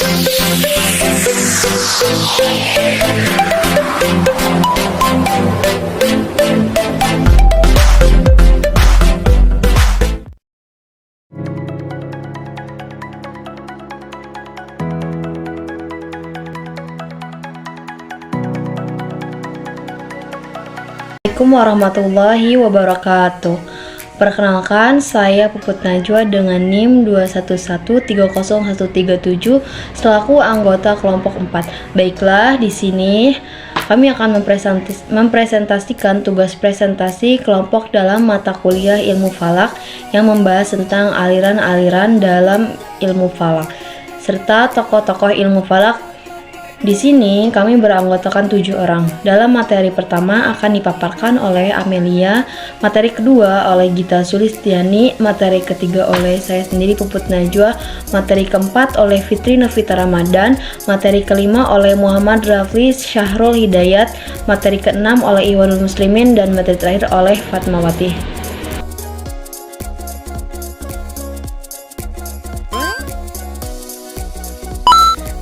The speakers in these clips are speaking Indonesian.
Assalamualaikum warahmatullahi wabarakatuh. Perkenalkan, saya Puput Najwa dengan NIM 211301137 selaku anggota kelompok 4. Baiklah, di sini kami akan mempresentasikan tugas presentasi kelompok dalam mata kuliah Ilmu Falak yang membahas tentang aliran-aliran dalam ilmu falak serta tokoh-tokoh ilmu falak. Di sini kami beranggotakan 7 orang. Dalam materi pertama akan dipaparkan oleh Amelia, materi kedua oleh Gita Sulistiani, materi ketiga oleh saya sendiri Puput Najwa, materi keempat oleh Fitri Novita Ramadan, materi kelima oleh Muhammad Rafli Syahrul Hidayat, materi keenam oleh Iwanul Muslimin, dan materi terakhir oleh Fatmawati.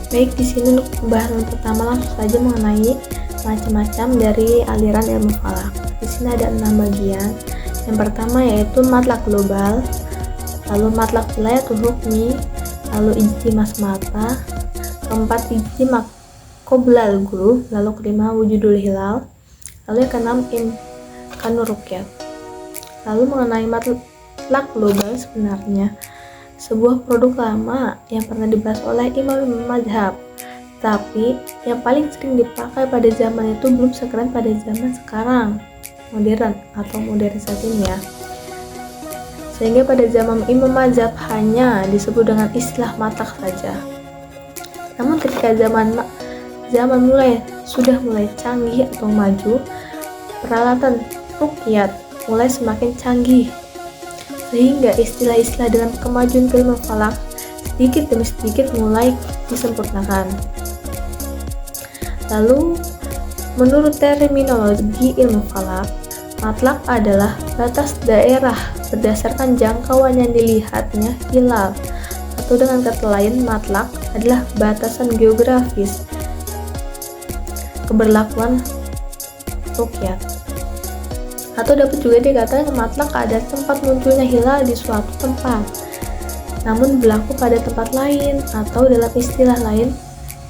Baik, di sini untuk pembahasan pertama langsung saja mengenai macam-macam dari aliran ilmu falak. Di sini ada 6 bagian. Yang pertama yaitu matlak global, lalu matlak wilayatul hukmi, lalu ijtima semata, keempat ijtima qoblal guru, lalu kelima wujudul hilal, lalu yang keenam imkanur ruqyah. Lalu mengenai matlak global, sebenarnya sebuah produk lama yang pernah dibahas oleh imam mazhab, tapi yang paling sering dipakai pada zaman itu belum sekeren pada zaman sekarang, modern atau modernisasi ini ya. Sehingga pada zaman imam mazhab hanya disebut dengan istilah matlak saja. Namun ketika zaman sudah mulai canggih atau maju, peralatan ruqyat mulai semakin canggih, sehingga istilah-istilah dalam kemajuan ilmu falak sedikit demi sedikit mulai disempurnakan. Lalu, menurut terminologi ilmu falak, matlak adalah batas daerah berdasarkan jangkauan yang dilihatnya hilal, atau dengan kata lain, matlak adalah batasan geografis keberlakuan ruqyat. Atau dapat juga dikatakan matlak adalah tempat munculnya hilal di suatu tempat, namun berlaku pada tempat lain, atau dalam istilah lain,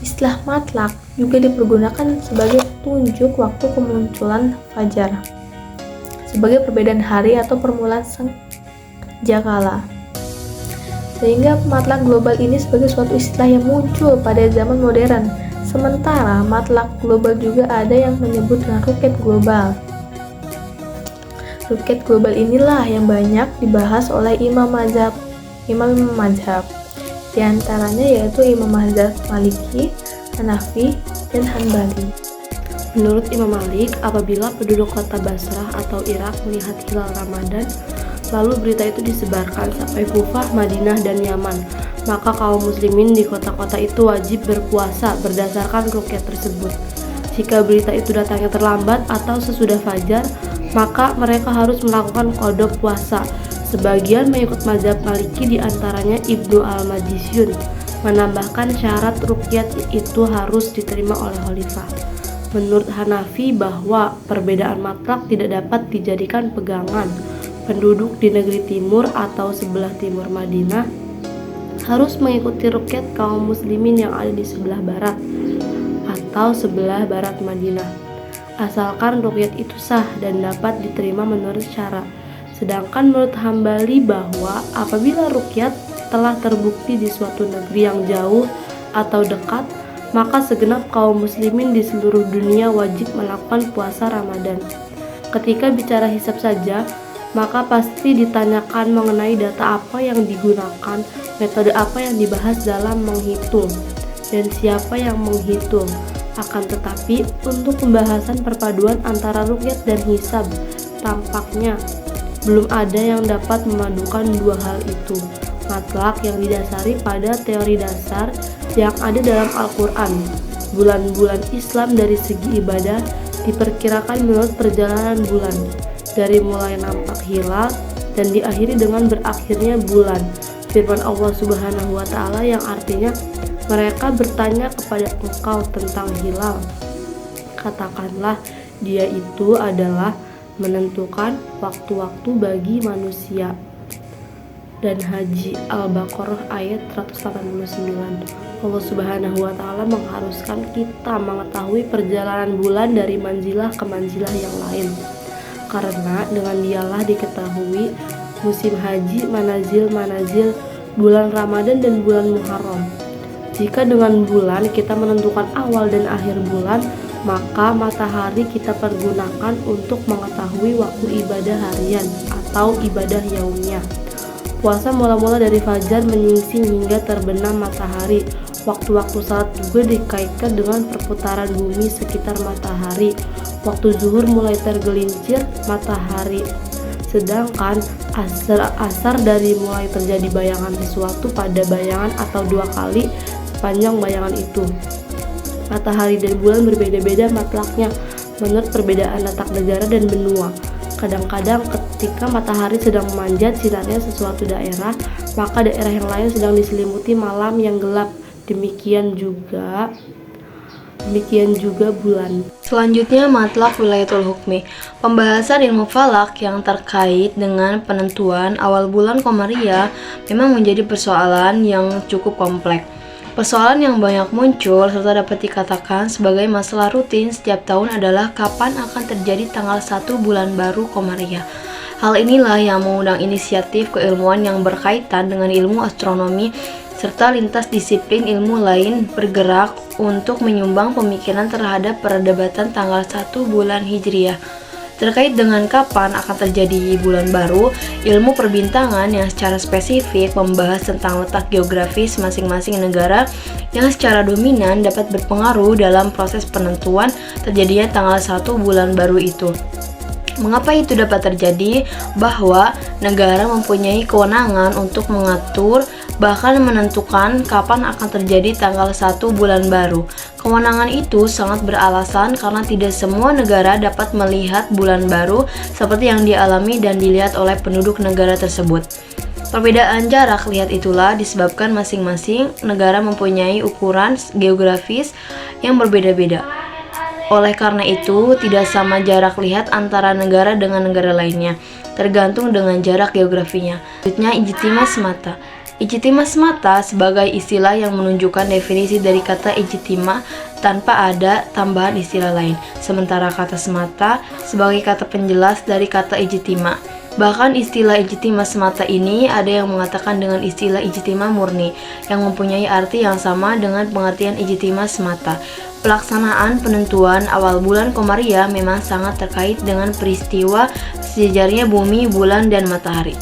istilah matlak juga dipergunakan sebagai tunjuk waktu kemunculan fajar, sebagai perbedaan hari atau permulaan senjakala. Sehingga matlak global ini sebagai suatu istilah yang muncul pada zaman modern. Sementara matlak global juga ada yang menyebut dengan ruqyat global. Ruqyat global inilah yang banyak dibahas oleh imam mazhab. Di antaranya yaitu imam mazhab Maliki, Hanafi, dan Hanbali. Menurut Imam Malik, apabila penduduk kota Basrah atau Irak melihat hilal Ramadan, lalu berita itu disebarkan sampai Kufah, Madinah, dan Yaman, maka kaum muslimin di kota-kota itu wajib berpuasa berdasarkan ruqyat tersebut. Jika berita itu datangnya terlambat atau sesudah fajar, maka mereka harus melakukan qada puasa. Sebagian mengikut mazhab Maliki, diantaranya Ibnu al-Majisyun, menambahkan syarat ruqyat itu harus diterima oleh khalifah. Menurut Hanafi, bahwa perbedaan matlak tidak dapat dijadikan pegangan. Penduduk di negeri timur atau sebelah timur Madinah harus mengikuti ruqyat kaum muslimin yang ada di sebelah barat atau sebelah barat Madinah, asalkan ruqyat itu sah dan dapat diterima menurut syarat. Sedangkan menurut Hambali, bahwa apabila ruqyat telah terbukti di suatu negeri yang jauh atau dekat, maka segenap kaum muslimin di seluruh dunia wajib melakukan puasa Ramadan. Ketika bicara hisab saja, maka pasti ditanyakan mengenai data apa yang digunakan, metode apa yang dibahas dalam menghitung, dan siapa yang menghitung. Akan tetapi, untuk pembahasan perpaduan antara ruqyat dan hisab, tampaknya belum ada yang dapat memadukan dua hal itu. Matlak yang didasari pada teori dasar yang ada dalam Al-Quran. Bulan-bulan Islam dari segi ibadah diperkirakan menurut perjalanan bulan, dari mulai nampak hilal dan diakhiri dengan berakhirnya bulan. Firman Allah Subhanahu wa Ta'ala yang artinya, Mereka bertanya kepada engkau tentang hilal. Katakanlah, dia itu adalah menentukan waktu-waktu bagi manusia. Dan Haji Al-Baqarah ayat 189. Allah Subhanahu wa Ta'ala mengharuskan kita mengetahui perjalanan bulan dari manzilah ke manzilah yang lain, karena dengan dialah diketahui musim haji, manazil, bulan Ramadan dan bulan Muharram. Jika dengan bulan kita menentukan awal dan akhir bulan, maka matahari kita pergunakan untuk mengetahui waktu ibadah harian atau ibadah yaumiyah. Puasa mula-mula dari fajar menyingsing hingga terbenam matahari. Waktu-waktu salat juga dikaitkan dengan perputaran bumi sekitar matahari. Waktu zuhur mulai tergelincir matahari. Sedangkan asar dari mulai terjadi bayangan sesuatu pada bayangan atau 2 kali sepanjang bayangan itu. Matahari dan bulan berbeda-beda matlaknya menurut perbedaan letak negara dan benua. Kadang-kadang ketika matahari sedang memanjat sinarnya sesuatu daerah, maka daerah yang lain sedang diselimuti malam yang gelap. Demikian juga bulan. Selanjutnya matlak wilayatul hukmi, pembahasan ilmu falak yang terkait dengan penentuan awal bulan Qamariyah memang menjadi persoalan yang cukup kompleks. Persoalan yang banyak muncul serta dapat dikatakan sebagai masalah rutin setiap tahun adalah kapan akan terjadi tanggal 1 bulan baru Qamariyah. Hal inilah yang mengundang inisiatif keilmuan yang berkaitan dengan ilmu astronomi serta lintas disiplin ilmu lain bergerak untuk menyumbang pemikiran terhadap perdebatan tanggal 1 bulan Hijriyah. Terkait dengan kapan akan terjadi bulan baru, ilmu perbintangan yang secara spesifik membahas tentang letak geografis masing-masing negara yang secara dominan dapat berpengaruh dalam proses penentuan terjadinya tanggal 1 bulan baru itu. Mengapa itu dapat terjadi? Bahwa negara mempunyai kewenangan untuk mengatur bahkan menentukan kapan akan terjadi tanggal 1 bulan baru. Kewenangan itu sangat beralasan karena tidak semua negara dapat melihat bulan baru seperti yang dialami dan dilihat oleh penduduk negara tersebut. Perbedaan jarak lihat itulah disebabkan masing-masing negara mempunyai ukuran geografis yang berbeda-beda. Oleh karena itu, tidak sama jarak lihat antara negara dengan negara lainnya, tergantung dengan jarak geografinya. Selanjutnya, ijtimah semata. Ijtimah semata sebagai istilah yang menunjukkan definisi dari kata ijtimah tanpa ada tambahan istilah lain, sementara kata semata sebagai kata penjelas dari kata ijtimah. Bahkan istilah ijtimah semata ini ada yang mengatakan dengan istilah ijtimah murni yang mempunyai arti yang sama dengan pengertian ijtimah semata. Pelaksanaan penentuan awal bulan Qamariyah memang sangat terkait dengan peristiwa sejajarnya bumi, bulan, dan matahari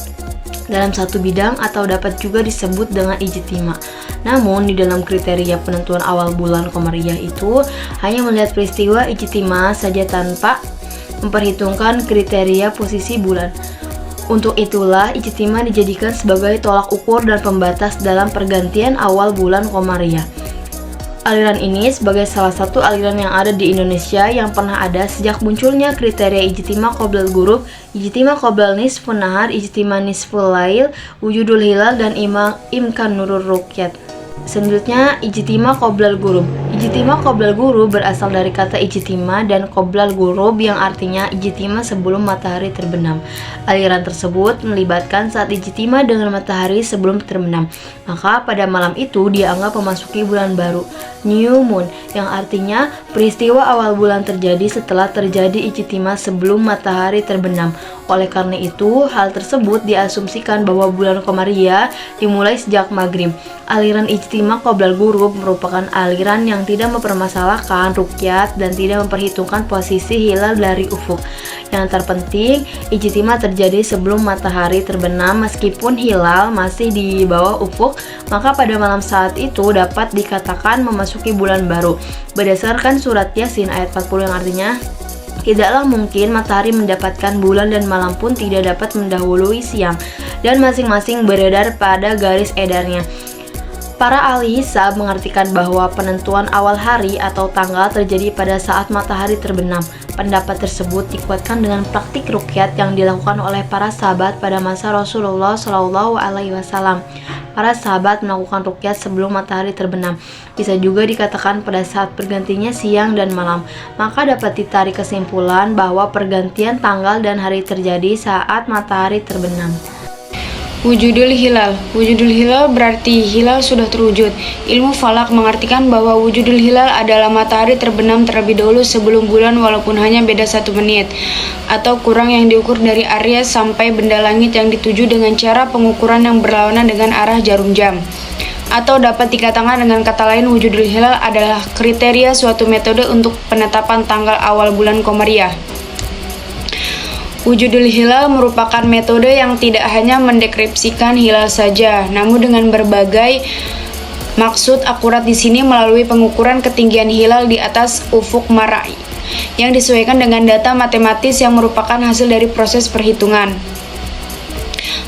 dalam satu bidang atau dapat juga disebut dengan ijtimah. Namun di dalam kriteria penentuan awal bulan Qamariyah itu hanya melihat peristiwa ijtimah saja tanpa memperhitungkan kriteria posisi bulan. Untuk itulah ijtimah dijadikan sebagai tolak ukur dan pembatas dalam pergantian awal bulan Qamariyah. Aliran ini sebagai salah satu aliran yang ada di Indonesia yang pernah ada sejak munculnya kriteria ijtimah qoblal ghurub, ijtimah qoblal nisfun nahar, ijtimah nisful lail, wujudul hilal, dan imkan nurur ruqyat. Selanjutnya, ijtimah qoblal ghurub. Ijtimah qoblal ghurub berasal dari kata ijtimah dan qoblal ghurub yang artinya ijtimah sebelum matahari terbenam. Aliran tersebut melibatkan saat ijtimah dengan matahari sebelum terbenam. Maka pada malam itu dianggap memasuki bulan baru, new moon, yang artinya peristiwa awal bulan terjadi setelah terjadi ijtimah sebelum matahari terbenam. Oleh karena itu, hal tersebut diasumsikan bahwa bulan Qamariyah dimulai sejak maghrib. Aliran ijtimah qoblal ghurub merupakan aliran yang tidak mempermasalahkan ruqyat dan tidak memperhitungkan posisi hilal dari ufuk. Yang terpenting, ijtimah terjadi sebelum matahari terbenam meskipun hilal masih di bawah ufuk, maka pada malam saat itu dapat dikatakan memasuki bulan baru. Berdasarkan surat Yasin ayat 40 yang artinya, tidaklah mungkin matahari mendapatkan bulan dan malam pun tidak dapat mendahului siang, dan masing-masing beredar pada garis edarnya. Para ahli hisab mengartikan bahwa penentuan awal hari atau tanggal terjadi pada saat matahari terbenam. Pendapat tersebut dikuatkan dengan praktik ruqyat yang dilakukan oleh para sahabat pada masa Rasulullah SAW. Para sahabat melakukan ruqyat sebelum matahari terbenam. Bisa juga dikatakan pada saat pergantinya siang dan malam. Maka dapat ditarik kesimpulan bahwa pergantian tanggal dan hari terjadi saat matahari terbenam. Wujudul hilal. Wujudul hilal berarti hilal sudah terwujud. Ilmu falak mengartikan bahwa wujudul hilal adalah matahari terbenam terlebih dahulu sebelum bulan walaupun hanya beda 1 menit atau kurang yang diukur dari Aries sampai benda langit yang dituju dengan cara pengukuran yang berlawanan dengan arah jarum jam. Atau dapat dikatakan dengan kata lain, wujudul hilal adalah kriteria suatu metode untuk penetapan tanggal awal bulan Komariah. Wujudul hilal merupakan metode yang tidak hanya mendeskripsikan hilal saja, namun dengan berbagai maksud akurat di sini melalui pengukuran ketinggian hilal di atas ufuk marai yang disesuaikan dengan data matematis yang merupakan hasil dari proses perhitungan.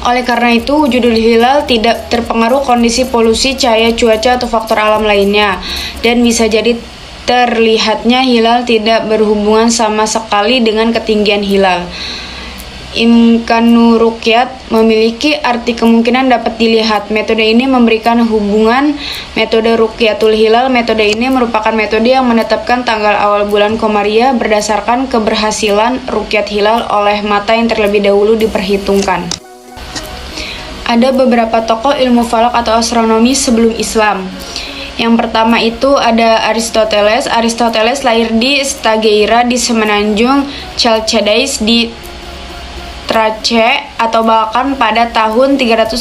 Oleh karena itu, wujudul hilal tidak terpengaruh kondisi polusi, cahaya, cuaca, atau faktor alam lainnya, dan bisa jadi terlihatnya hilal tidak berhubungan sama sekali dengan ketinggian hilal. Imkanu ruqyat memiliki arti kemungkinan dapat dilihat. Metode ini memberikan hubungan metode ruqyatul hilal. Metode ini merupakan metode yang menetapkan tanggal awal bulan Komariah berdasarkan keberhasilan ruqyat hilal oleh mata yang terlebih dahulu diperhitungkan. Ada beberapa tokoh ilmu falak atau astronomi sebelum Islam. Yang pertama itu ada Aristoteles. Aristoteles lahir di Stageira di semenanjung Chalcidice di Trace atau bahkan pada tahun 384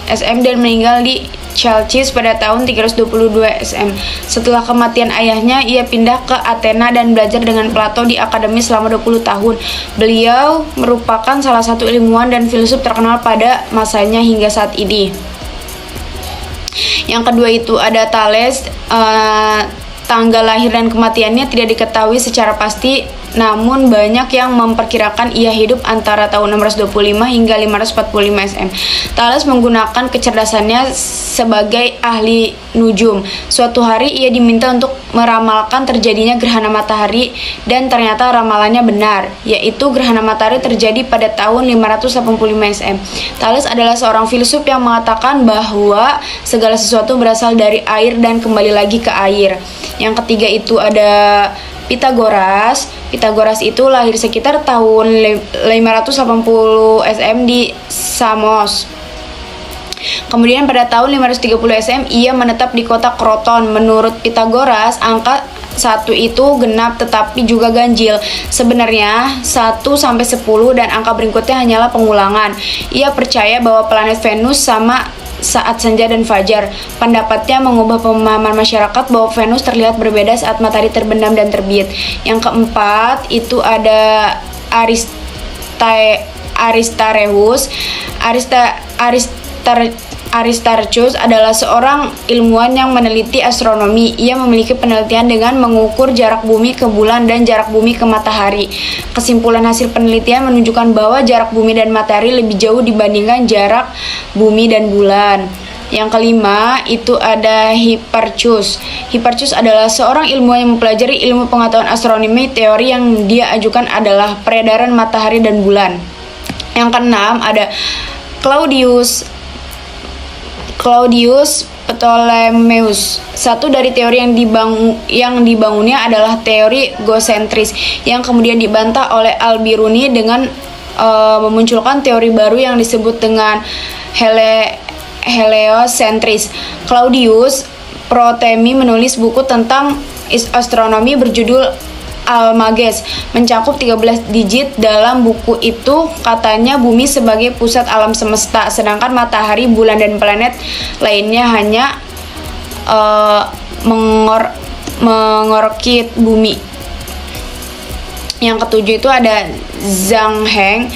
SM dan meninggal di Chalcis pada tahun 322 SM. Setelah kematian ayahnya, ia pindah ke Athena dan belajar dengan Plato di akademi selama 20 tahun. Beliau merupakan salah satu ilmuwan dan filsuf terkenal pada masanya hingga saat ini. Yang kedua itu ada Thales. Tanggal lahir dan kematiannya tidak diketahui secara pasti, namun banyak yang memperkirakan ia hidup antara tahun 625 hingga 545 SM. Thales menggunakan kecerdasannya sebagai ahli nujum. Suatu hari ia diminta untuk meramalkan terjadinya gerhana matahari dan ternyata ramalannya benar, yaitu gerhana matahari terjadi pada tahun 585 SM. Thales adalah seorang filsuf yang mengatakan bahwa segala sesuatu berasal dari air dan kembali lagi ke air. Yang ketiga itu ada Pythagoras. Pythagoras itu lahir sekitar tahun 580 SM di Samos. Kemudian pada tahun 530 SM ia menetap di kota Kroton. Menurut Pythagoras, angka 1 itu genap tetapi juga ganjil. Sebenarnya 1 sampai 10 dan angka berikutnya hanyalah pengulangan. Ia percaya bahwa planet Venus sama saat senja dan fajar. Pendapatnya mengubah pemahaman masyarakat bahwa Venus terlihat berbeda saat matahari terbenam dan terbit. Yang keempat itu ada Aristarchus adalah seorang ilmuwan yang meneliti astronomi. Ia memiliki penelitian dengan mengukur jarak bumi ke bulan dan jarak bumi ke matahari. Kesimpulan hasil penelitian menunjukkan bahwa jarak bumi dan matahari lebih jauh dibandingkan jarak bumi dan bulan. Yang kelima itu ada Hipparchus. Hipparchus adalah seorang ilmuwan yang mempelajari ilmu pengetahuan astronomi. Teori yang dia ajukan adalah peredaran matahari dan bulan. Yang keenam ada Claudius Ptolemeus. Satu dari teori yang dibangunnya adalah teori geosentris yang kemudian dibantah oleh Al-Biruni dengan memunculkan teori baru yang disebut dengan heliocentris. Claudius Ptolemy menulis buku tentang astronomi berjudul Almagest, mencakup 13 digit. Dalam buku itu katanya bumi sebagai pusat alam semesta, sedangkan matahari, bulan, dan planet lainnya hanya mengorkit bumi. Yang ketujuh itu ada Zhang Heng.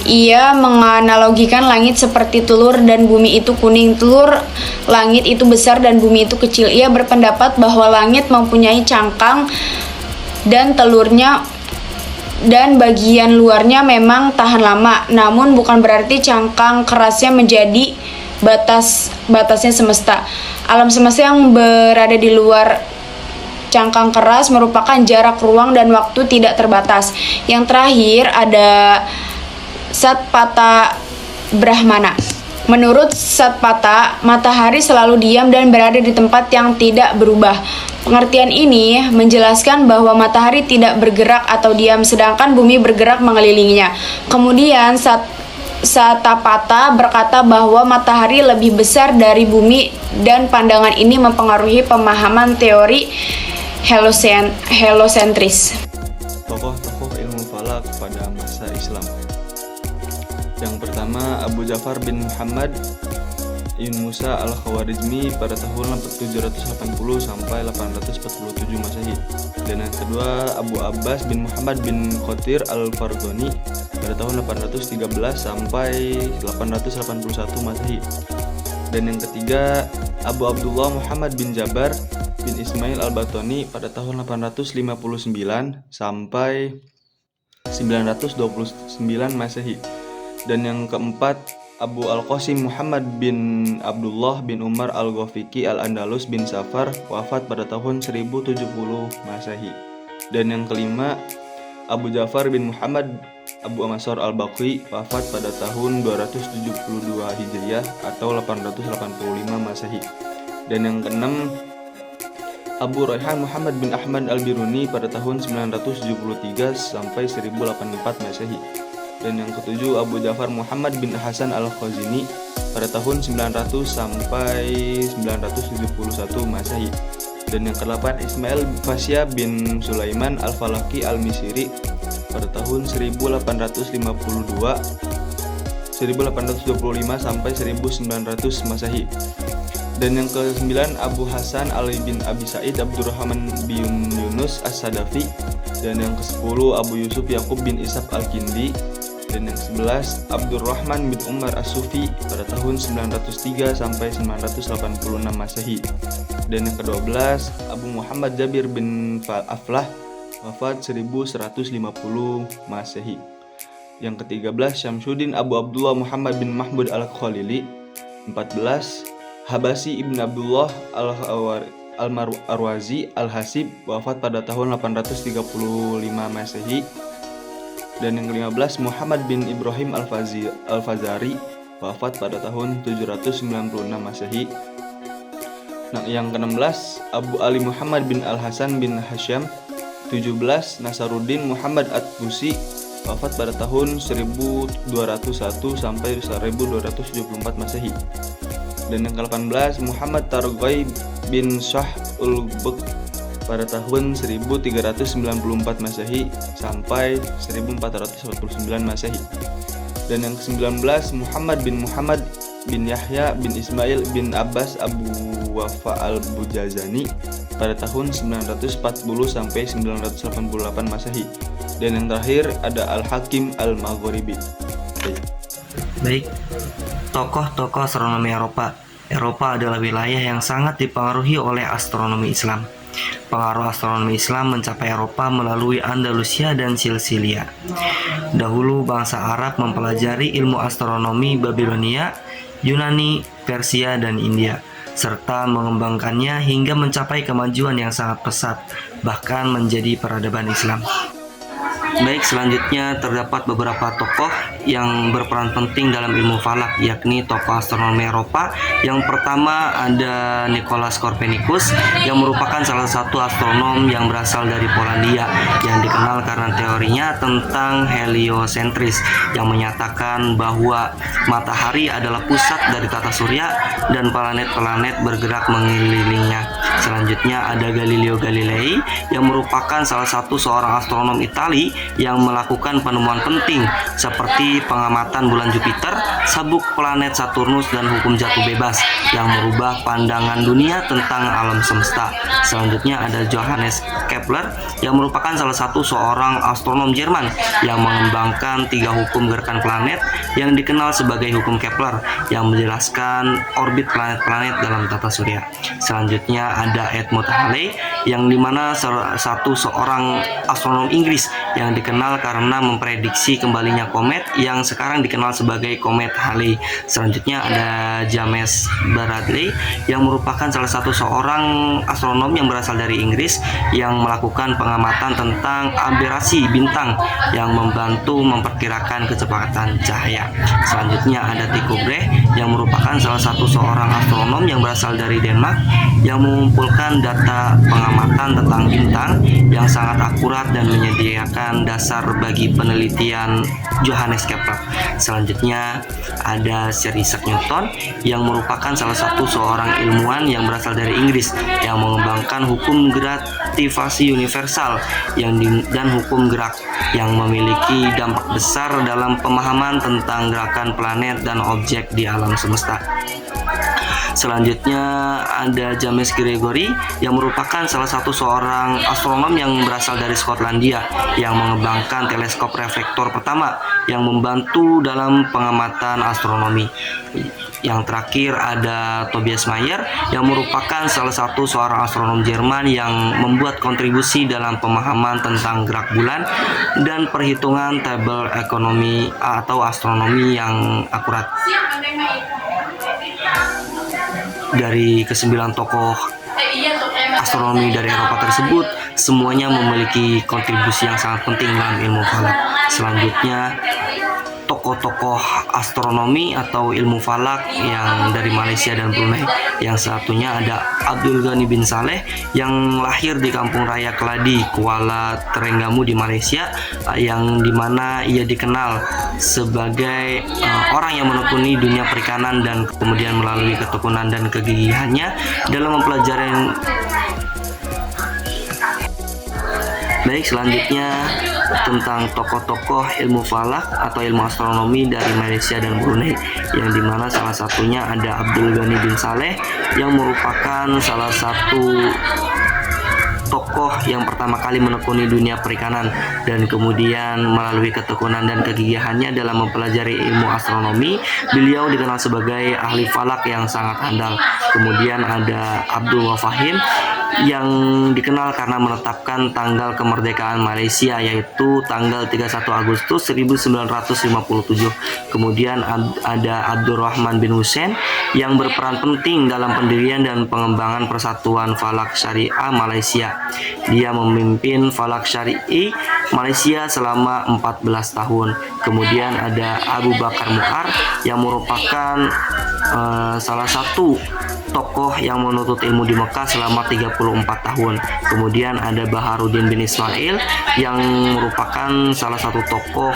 Ia menganalogikan langit seperti telur dan bumi itu kuning. Telur langit itu besar dan bumi itu kecil. Ia berpendapat bahwa langit mempunyai cangkang dan telurnya dan bagian luarnya memang tahan lama, namun bukan berarti cangkang kerasnya menjadi batasnya semesta. Alam semesta yang berada di luar cangkang keras merupakan jarak ruang dan waktu tidak terbatas. Yang terakhir ada Satpata Brahmana. Menurut Satpata, matahari selalu diam dan berada di tempat yang tidak berubah. Pengertian ini menjelaskan bahwa matahari tidak bergerak atau diam, sedangkan bumi bergerak mengelilinginya. Kemudian Satapata berkata bahwa matahari lebih besar dari bumi, dan pandangan ini mempengaruhi pemahaman teori heliosentris. Tokoh-tokoh ilmu falak pada masa Islam. Yang pertama, Abu Ja'far bin Muhammad Ibn Musa al-Khawarizmi pada tahun 780 sampai 847 Masehi. Dan yang kedua, Abu Abbas bin Muhammad bin Khotir al-Farghani pada tahun 813 sampai 881 Masehi. Dan yang ketiga, Abu Abdullah Muhammad bin Jabar bin Ismail al-Batani pada tahun 859 sampai 929 Masehi. Dan yang keempat, Abu Al-Qasim Muhammad bin Abdullah bin Umar al-Ghafiqi al-Andalus bin Safar wafat pada tahun 1070 Masehi. Dan yang kelima, Abu Ja'far bin Muhammad Abu Mas'ur al-Baqi wafat pada tahun 272 Hijriah atau 885 Masehi. Dan yang keenam, Abu Raihan Muhammad bin Ahmad al-Biruni pada tahun 973 sampai 1084 Masehi. Dan yang ketujuh, Abu Ja'far Muhammad bin Hasan al-Khazini pada tahun 900 sampai 971 Masehi. Dan yang ke-8, Ismail Fasya bin Sulaiman al-Falaki al-Misri pada tahun 1825 sampai 1900 Masehi. Dan yang ke-9, Abu Hasan Ali bin Abi Sa'id Abdurrahman bin Yunus As-Sadafi. Dan yang ke-10, Abu Yusuf Yakub bin Ishaq al-Kindi. Dan yang ke-11, Abdurrahman bin Umar As-Sufi pada tahun 903 sampai 986 Masehi. Dan yang ke-12, Abu Muhammad Jabir bin Aflah wafat 1150 Masehi. Yang ke-13, Syamsuddin Abu Abdullah Muhammad bin Mahmud al-Khalili. 14, Habasi ibn Abdullah al-Arwazi al-Hasib wafat pada tahun 835 Masehi. Dan yang ke-15, Muhammad bin Ibrahim al-Fazari wafat pada tahun 796 Masehi. Nah, yang ke-16, Abu Ali Muhammad bin Al-Hasan bin Hasham. 17, Nasaruddin Muhammad At-Tusi wafat pada tahun 1201 sampai 1274 Masehi. Dan yang ke-18, Muhammad Targhai bin Shah ul-Bek pada tahun 1394 Masehi sampai 1449 Masehi. Dan yang ke-19, Muhammad bin Yahya bin Ismail bin Abbas Abu Wafa al-Bujazani pada tahun 940 sampai 988 Masehi. Dan yang terakhir ada Al-Hakim al-Maghribi. Baik, tokoh-tokoh astronomi Eropa. Eropa adalah wilayah yang sangat dipengaruhi oleh astronomi Islam. Pengaruh astronomi Islam mencapai Eropa melalui Andalusia dan Sisilia. Dahulu bangsa Arab mempelajari ilmu astronomi Babilonia, Yunani, Persia, dan India, serta mengembangkannya hingga mencapai kemajuan yang sangat pesat, bahkan menjadi peradaban Islam. Baik, selanjutnya terdapat beberapa tokoh yang berperan penting dalam ilmu falak, yakni tokoh astronomi Eropa. Yang pertama ada Nicolaus Copernicus, yang merupakan salah satu astronom yang berasal dari Polandia, yang dikenal karena teorinya tentang heliosentris, yang menyatakan bahwa matahari adalah pusat dari tata surya dan planet-planet bergerak mengelilinginya. Selanjutnya ada Galileo Galilei, yang merupakan salah satu seorang astronom Itali yang melakukan penemuan penting seperti pengamatan bulan Jupiter, sabuk planet Saturnus, dan hukum jatuh bebas yang merubah pandangan dunia tentang alam semesta. Selanjutnya ada Johannes Kepler, yang merupakan salah satu seorang astronom Jerman yang mengembangkan 3 hukum gerakan planet yang dikenal sebagai hukum Kepler, yang menjelaskan orbit planet-planet dalam tata surya. Selanjutnya ada Edmund Halley, yang dimana seorang astronom Inggris yang dikenal karena memprediksi kembalinya komet yang sekarang dikenal sebagai komet Halley. Selanjutnya ada James Bradley yang merupakan salah satu seorang astronom yang berasal dari Inggris yang melakukan pengamatan tentang aberrasi bintang yang membantu memperkirakan kecepatan cahaya. Selanjutnya ada Tycho Brahe yang merupakan salah satu seorang astronom yang berasal dari Denmark yang mengumpulkan data pengamatan tentang bintang yang sangat akurat dan menyediakan dasar bagi penelitian Johannes Kepler. Selanjutnya ada Sir Isaac Newton yang merupakan salah satu seorang ilmuwan yang berasal dari Inggris yang mengembangkan hukum gravitasio universal dan hukum gerak yang memiliki dampak besar dalam pemahaman tentang gerakan planet dan objek di alam semesta. Selanjutnya ada James Gregory yang merupakan salah satu seorang astronom yang berasal dari Skotlandia yang mengembangkan teleskop reflektor pertama yang membantu dalam pengamatan astronomi. Yang terakhir ada Tobias Mayer yang merupakan salah satu seorang astronom Jerman yang membuat kontribusi dalam pemahaman tentang gerak bulan dan perhitungan tabel ekonomi atau astronomi yang akurat. Dari kesembilan tokoh astronomi dari Eropa tersebut, semuanya memiliki kontribusi yang sangat penting dalam ilmu falak. Selanjutnya, tokoh-tokoh astronomi atau ilmu falak yang dari Malaysia dan Brunei. Yang satunya ada Abdul Ghani bin Saleh yang lahir di Kampung Raya Keladi, Kuala Terengganu di Malaysia, yang dimana ia dikenal sebagai orang yang menekuni dunia perikanan dan kemudian melalui ketekunan dan kegigihannya dalam mempelajari. Baik, selanjutnya tentang tokoh-tokoh ilmu falak atau ilmu astronomi dari Malaysia dan Brunei, yang dimana salah satunya ada Abdul Ghani bin Saleh yang merupakan salah satu tokoh yang pertama kali menekuni dunia perikanan dan kemudian melalui ketekunan dan kegigihannya dalam mempelajari ilmu astronomi, beliau dikenal sebagai ahli falak yang sangat handal. Kemudian ada Abdul Wafahim yang dikenal karena menetapkan tanggal kemerdekaan Malaysia yaitu tanggal 31 Agustus 1957. Kemudian ada Abdurrahman bin Hussein yang berperan penting dalam pendirian dan pengembangan Persatuan Falak Syariah Malaysia. Dia memimpin Falak Syari'i Malaysia selama 14 tahun. Kemudian ada Abu Bakar Mu'ar yang merupakan salah satu tokoh yang menuntut ilmu di Mekah selama 34 tahun. Kemudian ada Baharuddin bin Ismail yang merupakan salah satu tokoh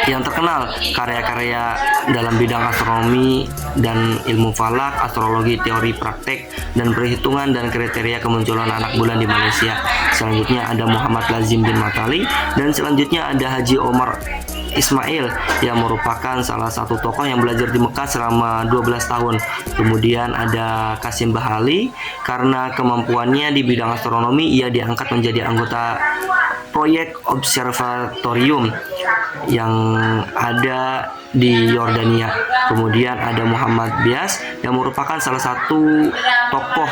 yang terkenal karya-karya dalam bidang astronomi dan ilmu falak, astrologi, teori praktek, dan perhitungan dan kriteria kemunculan anak bulan di Malaysia. Selanjutnya ada Muhammad Lazim bin Matali, dan selanjutnya ada Haji Omar Ismail yang merupakan salah satu tokoh yang belajar di Mekah selama 12 tahun. Kemudian ada Kasim Bahali, karena kemampuannya di bidang astronomi ia diangkat menjadi anggota proyek observatorium yang ada di Yordania. Kemudian ada Muhammad Bias yang merupakan salah satu tokoh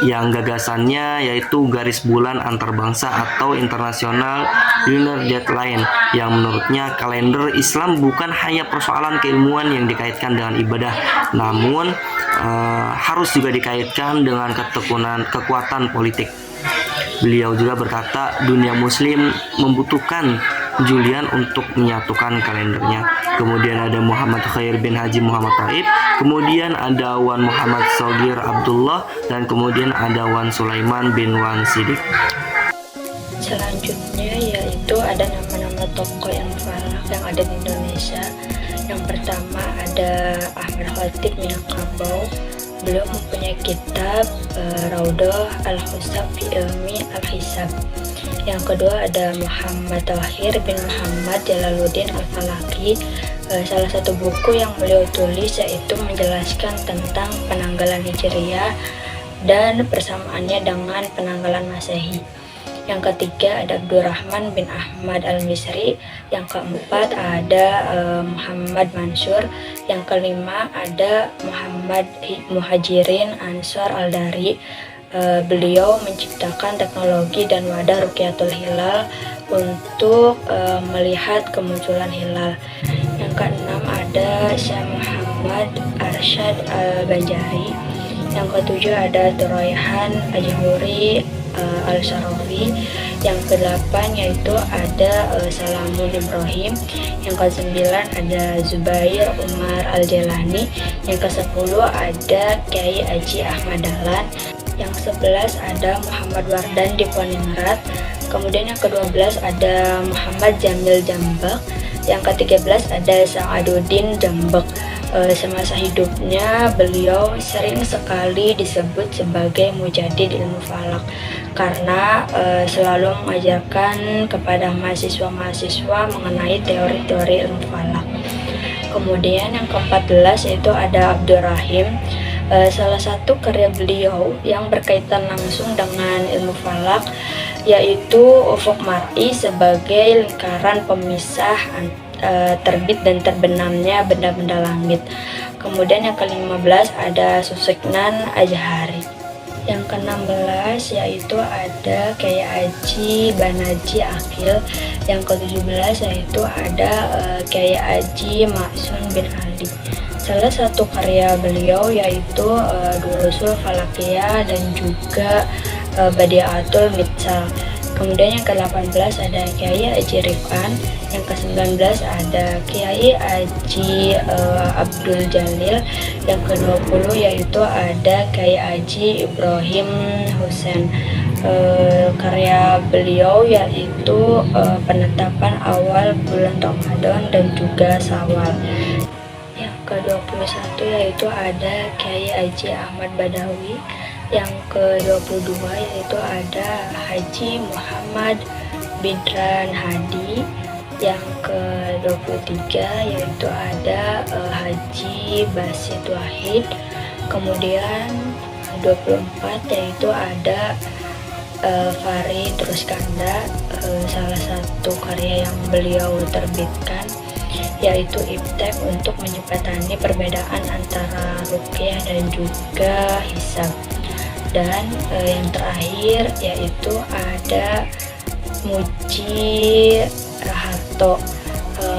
yang gagasannya yaitu garis bulan antarbangsa atau International Lunar Deadline, yang menurutnya kalender Islam bukan hanya persoalan keilmuan yang dikaitkan dengan ibadah, namun harus juga dikaitkan dengan kekuatan politik. Beliau juga berkata dunia muslim membutuhkan Julian untuk menyatukan kalendernya. Kemudian ada Muhammad Khair bin Haji Muhammad Taib, kemudian ada Wan Muhammad Sogir Abdullah, dan kemudian ada Wan Sulaiman bin Wan Sidik. Selanjutnya yaitu ada nama-nama tokoh yang falak yang ada di Indonesia. Yang pertama ada Ahmad Khatib Minangkabau. Beliau mempunyai kitab Raudhah Al-Husab fi Ilmi Al-Hisab. Yang kedua ada Muhammad Tahir bin Muhammad Jalaluddin Al-Falaki. Salah satu buku yang beliau tulis yaitu menjelaskan tentang penanggalan Hijriyah dan persamaannya dengan penanggalan Masehi. Yang ketiga ada Abdurrahman bin Ahmad Al-Misri. Yang keempat ada Muhammad Mansur. Yang kelima ada Muhammad Muhajirin Ansar Al-Dari. beliau menciptakan teknologi dan wadah Ruqyatul Hilal untuk melihat kemunculan hilal. Yang keenam ada Syekh Muhammad Arsyad Al-Banjari. Yang ketujuh ada Turaihan Al-Juhuri Al-Sharawi. Yang kedelapan yaitu ada Salamun Ibrahim. Yang kesembilan ada Zubair Umar Al-Jalani. Yang kesepuluh ada Kiai Haji Ahmad Dahlan. Yang 11 ada Muhammad Wardan di Poningrat. Kemudian yang ke-12 ada Muhammad Jamil Jambak. Yang ke-13 ada Sa'aduddin Jambak. Semasa hidupnya beliau sering sekali disebut sebagai mujadid ilmu falak karena selalu mengajarkan kepada mahasiswa-mahasiswa mengenai teori-teori ilmu falak. Kemudian yang ke-14 yaitu ada Abdurrahim. Salah satu karya beliau yang berkaitan langsung dengan ilmu falak yaitu ufuk mar'i sebagai lingkaran pemisah terbit dan terbenamnya benda-benda langit. Kemudian yang ke-15 ada Susiknan Azhari. Yang ke-16 yaitu ada Kiai Haji Banaji Akil. Yang ke-17 yaitu ada Kiai Haji Ma'sun bin Ali. Salah satu karya beliau yaitu Durusul Falakiyah dan juga Badiatul Mitsal. Kemudian yang ke-18 ada Kiai Haji Rifan. Yang ke-19 ada Kiai Haji Abdul Jalil. Yang ke-20 yaitu ada Kiai Haji Ibrahim Husain. Karya beliau yaitu penetapan awal bulan Ramadan dan juga Syawal. Ke-21 yaitu ada Kiai Haji Ahmad Badawi. Yang ke-22 yaitu ada Haji Muhammad Bidran Hadi. Yang ke-23 yaitu ada Haji Basit Wahid. Kemudian 24 yaitu ada Farid Ruskanda. Salah satu karya yang beliau terbitkan yaitu Ibtek untuk menjembatani perbedaan antara ruqyah dan juga hisab. Dan yang terakhir yaitu ada Muji Raharto.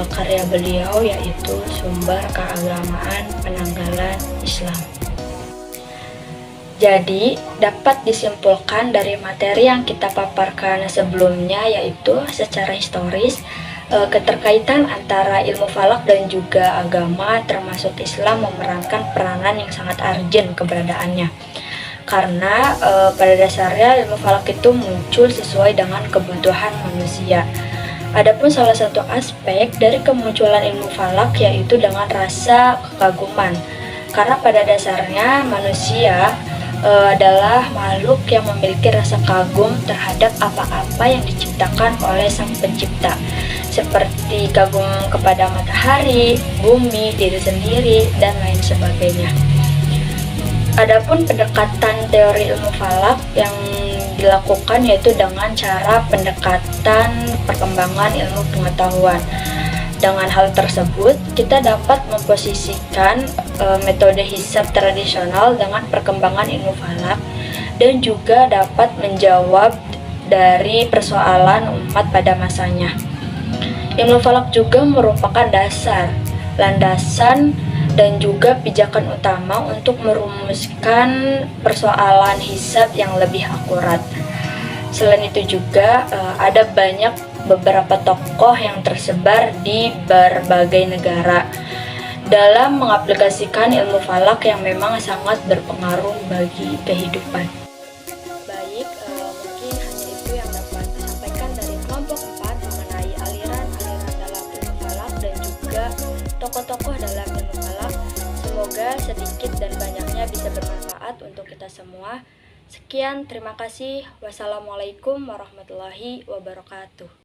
Karya beliau yaitu Sumber Keagamaan Penanggalan Islam. Jadi dapat disimpulkan dari materi yang kita paparkan sebelumnya yaitu secara historis keterkaitan antara ilmu falak dan juga agama termasuk Islam memerankan peranan yang sangat urgent keberadaannya karena pada dasarnya ilmu falak itu muncul sesuai dengan kebutuhan manusia. Adapun salah satu aspek dari kemunculan ilmu falak yaitu dengan rasa kekaguman karena pada dasarnya manusia adalah makhluk yang memiliki rasa kagum terhadap apa-apa yang diciptakan oleh Sang Pencipta, seperti kagum kepada matahari, bumi, diri sendiri, dan lain sebagainya. Adapun pendekatan teori ilmu falak yang dilakukan yaitu dengan cara pendekatan perkembangan ilmu pengetahuan. Dengan hal tersebut, kita dapat memposisikan metode hisab tradisional dengan perkembangan ilmu falak dan juga dapat menjawab dari persoalan umat pada masanya. Ilmu falak juga merupakan dasar, landasan, dan juga pijakan utama untuk merumuskan persoalan hisab yang lebih akurat. Selain itu juga ada banyak beberapa tokoh yang tersebar di berbagai negara dalam mengaplikasikan ilmu falak yang memang sangat berpengaruh bagi kehidupan. Baik, mungkin hanya itu yang dapat disampaikan dari kelompok 4 mengenai aliran-aliran dalam ilmu falak dan juga tokoh-tokoh dalam ilmu falak. Semoga sedikit dan banyaknya bisa bermanfaat untuk kita semua. Sekian, terima kasih. Wassalamualaikum warahmatullahi wabarakatuh.